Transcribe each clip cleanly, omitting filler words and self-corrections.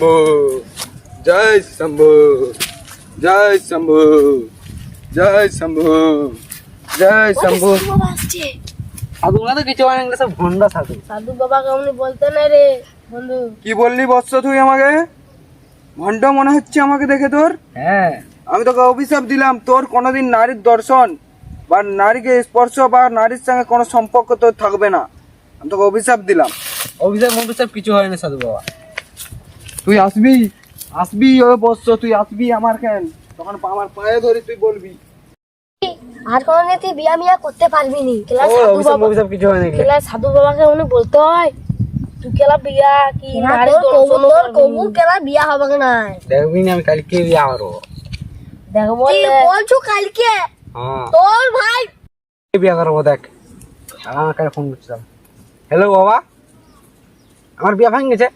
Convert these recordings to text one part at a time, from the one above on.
শম্ভু, জয় শম্ভু, জয় শম্ভু, জয় শম্ভু, জয় শম্ভু। সাধু বাবা তো কিছু অনেক সব ভন্ডা সাধু। সাধু বাবা কেমন বলতে না রে বন্ধু। কি বললি বৎস তুই আমাকে? ভণ্ড মনে হচ্ছে আমাকে দেখে তোর? হ্যাঁ, আমি তোকে অভিশাপ দিলাম, তোর কোনোদিন নারীর দর্শন বা নারীকে স্পর্শ বা নারীর সঙ্গে কোনো সম্পর্ক তোর থাকবে না। আমি তোকে অভিশাপ দিলাম। অভিশাপ মভিশাপ কিছু হয় না সাধু বাবা। তুই আসবি, আসবি ও বৎস, তুই আসবি আমার কেন, তখন আমার পায়ে ধরি তুই বলবি। আর কোনদিন তুই বিয়া মিয়া করতে পারবি নি। কেলা ও সাধু অভিশাপ বাবা, মভিশাপ কিছু হয় না। কেলা সাধু বাবাকে উনি বলতে হয় তুই কেলা বিয়া কি নারী তোর কবু কেলা বিয়া হবে না। দেখবি না আমি কালকে বিয়া করবো। দেখো বলছো কালকে হ্যাঁ, তোর ভাই বিয়া করবো। দেখ আমার কাছে ফোন করছিলাম। হ্যালো বাবা, আমার বিয়া ভাঙ গেছে।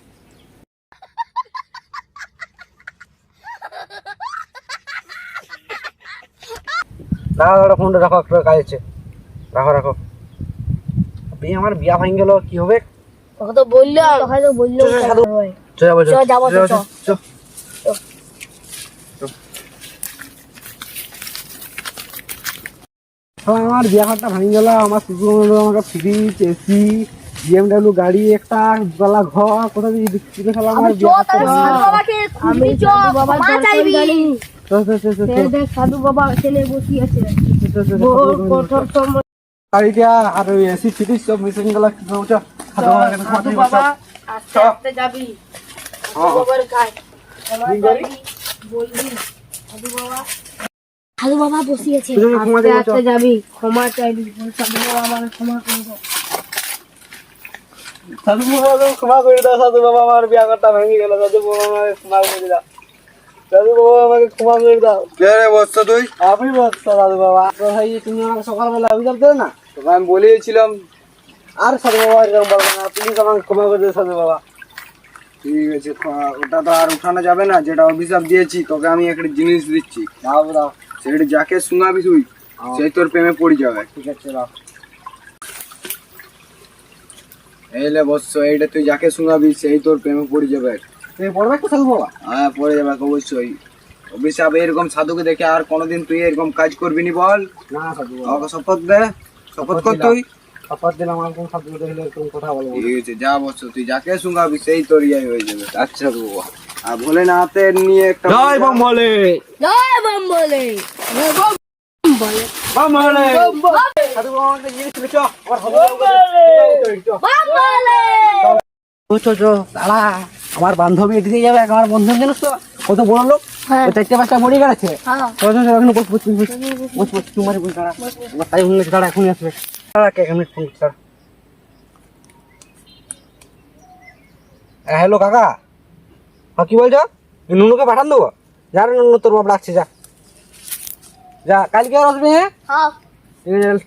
দাদা ফোনটা রাখো, একটু কাজ আছে। রাখো রাখো। আমার বিয়া ভাঙ গেল, কি হবে? তোকে তো বললাম, তোকে তো বললাম সাধু যাবো আমার বিয়া ঘরটা ভাঙ গেল। আমার শুধু আমাকে ফ্রিজ, এসি, BMW গাড়ি, একটা গলা ঘর, কোথা দিয়ে বিক্রি করে আমার বিয়া আমি সাধু বাবা ছেলে বসি আছে গাড়িটা আর ওই এসি ফ্রিজ সব মিশিয়ে গেল। সাধু বাবা আস্তে আস্তে যাবি সাধু বাবার গায়ে বলবি সাধু বাবা বসিয়েছে আস্তে আস্তে যাবি, ক্ষমা চাইবি, সাধু বাবা আমাকে ক্ষমা করবে। সাধু বাবা ক্ষমা করে দাও। সাধু বাবা আমার বিয়া ঘরটা ভেঙে গেল। সাধু বাবা আমাকে ক্ষমা করে দাও। সাধু বাবা আমাকে ক্ষমা করে দাও। কে রে বৎস তুই? আমি বলছো সাধু বাবা, ভাই তুমি আমাকে সকালবেলা অভিযোগ দেবে না? তোকে আমি বলেছিলাম। আর সাধু বাবা এরকম বলবে না, প্লিজ আমাকে ক্ষমা করে দেবে সাধু বাবা। ঠিক আছে, ওটা তো আর উঠানো যাবে না। যেটা অভিশাপ দিয়েছি তোকে আমি একটা জিনিস দিচ্ছি, দাও দাও। সেটা যাকে শোনাবি তুই সেই তোর প্রেমে পড়ে যাবে। ঠিক আছে দাও। এইলে বৎস, এইটা তুই যাকে শোনাবি সেই তোর প্রেমে পড়ে যাবে। তুমি পড়বে তো সাধু বাবা? হ্যাঁ, পড়ে যাবে অবশ্যই। অভিশাপ এরকম সাধুকে দেখে আর কোনোদিন তুই এরকম কাজ করবি নি বল। না সাধু বাবা, আমাকে শপথ দে, শপথ কর তুই। শপথ দিলাম আমার কোন সাধু দেখলে এরকম কথা বলবো না। ঠিক আছে, যা বৎস, তুই যাকে শোনাবি সেই তোর ইয়ে হয়ে যাবে। আচ্ছা সাধু বাবা। আর ভোলেনাথের নিয়ে একটা জয় বম বলে, জয় বম বলে, জয় বম বলে, বম বলে। সাধু বাবা আমাকে জিনিস লিখো, আমার হবে বম বলে। চো চো দাঁড়া, আমার বান্ধবী এদিকে যাবে। আমার বন্ধু জানিস তো কত বড় লোক, ও চারটে পাঁচটা মরে গেছে। তাই বললে দাঁড়া, এখনই আসবে। হ্যালো কাকা, কি বলছো? নুনুকে পাঠান দেবো? যা রে নুনু, তোর বাপ ডাকছে, যা যা, কালকে আর আসবে। হ্যাঁ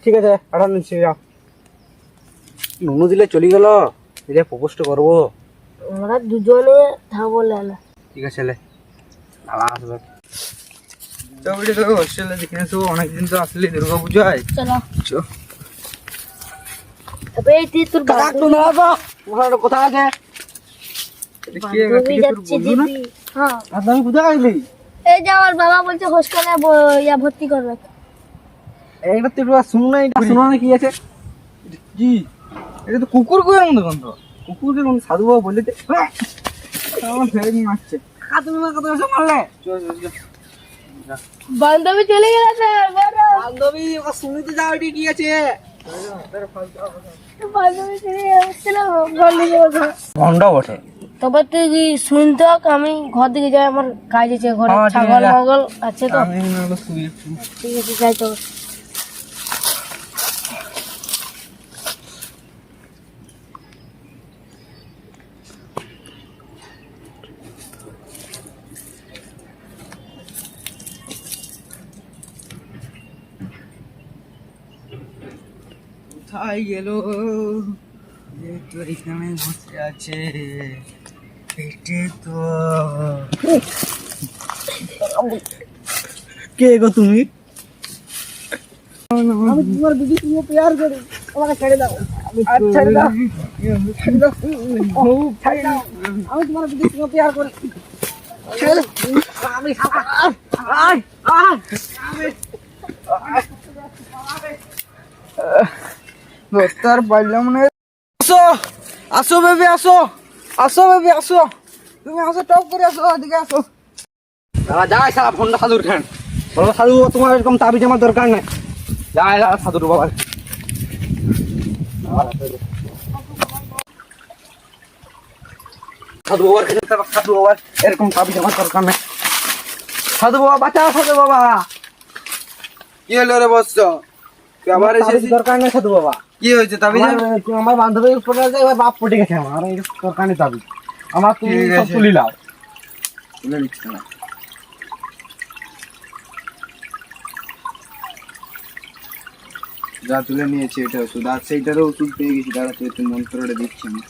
ঠিক আছে, পাঠান দিচ্ছি, যাও। নুনু দিলে চলে গেল, দিলে প্রপোজটা করবো। আমরা দুজনে থাকবো না। ঠিক আছে লে, দাঁড়া আসবে। ছবিটা তোকে হোস্টেলে দেখে আসবো, অনেকদিন তো আসলি দুর্গা পুজোয়। চলো চো। তবে এই তুই তোর কাকা একটু দাঁড়া তো, ওখানে কথা আছে। বান্ধবী যাচ্ছে দিদি। হ্যাঁ, আর আমি কোথায় আসলি? এই যে আমার বাবা বলছে হোস্টেলে ভর্তি করবে। এইটা তো একটু শুনো না, এটা শুনো না, কি আছে? কি? এটা তো কুকুর কুকুরের মতো গন্ধ। কুকুরকে কোন সাধু বাবা বলে দে। আমার ফেরে নিয়ে আসছে। তুমি কত এসে মারলে? চল চল চল। বান্ধবী চলে গেছে। বান্ধবী ওকে শুনিতে যাও, এটি কি আছে? বান্ধবী চলে গেছিল বন্ধু। ভন্ড বটে। তবে তুই কি শুনতে হোক, আমি ঘর দিকে যাই, আমার কাজ আছে ঘরে, হ্যাঁ, ঠিক আছে, ছাগল যা। মগল আছে তো। আমি না শুয়ে ঠিক আছে, যাই তো। কোথায় গেল? যে তো এখানে বসে আছে পেটে তো। কে গো তুমি? আমি তোমার দিদি প্যার করি, আমাকে ছেড়ে দাও। ছেড়ে দাও ছেড়ে দাও ছেড়ে দাও। আমি তোমার বিদেশ থেকে প্যার করি ছেড়ে আমি আয় আয় দোস্ত আর পারলাম না। আসো আসো বেবি আসো আসো বেবি আসো তুমি আসো টপ করে আসো এদিকে আসো। যাই সারা ফোনটা সাধুর খান বলো সাধু তোমার এরকম তাবিজ আমার দরকার নাই যাই সাধুর বাবা সাধু বাবার কাছে সাধু বাবার এরকম তাবিজ আমার দরকার নাই সাধু বাবা বাঁচা সাধু বাবা কি হলো রে বৎস তুই আবার তাবিজ এসেছিস? দরকার নেই সাধু বাবা কি হয়েছে তাবিজ? আমার বান্ধবীর উপরে এবার বাপ পটে গেছে আমার এই দরকার নেই তাবিজ আমার তুমি ঠিক সব আছে। তুলি লাও তুলে নিচ্ছি না। যা তুলে নিয়েছি এটা ওষুধ আর সেইটারও ওষুধ পেয়ে গেছি দাঁড়া তুই একটু মন্ত্রটা দিচ্ছি আমি।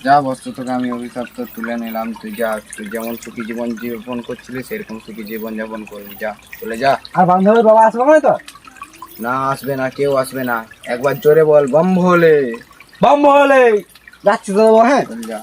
যা বস্তু তোকে আমি অভিশাপ তো তুলে নিলাম তুই যা তুই যেমন সুখী জীবন যাপন করছিলি সেরকম সুখী জীবন যাপন করবি যা চলে যা। আর বান্ধবীর বাবা আসবে না তো না আসবে না কেউ আসবে না একবার জোরে বল বম ভোলে বাম বলে যাচ্ছি তো বাবা হ্যাঁ চল যা।